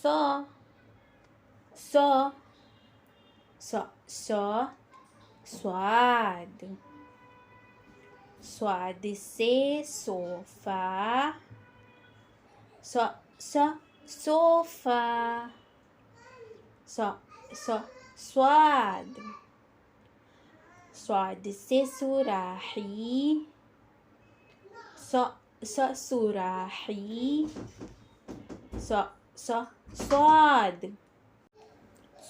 saw saw saw saw swad swad से sofa so so sofa so so swad swad से सुराही so so सुराही so so swad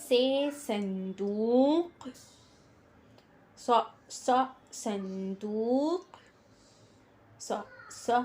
से संदूक so so संदूक so so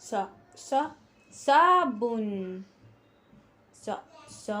so so साबुन so so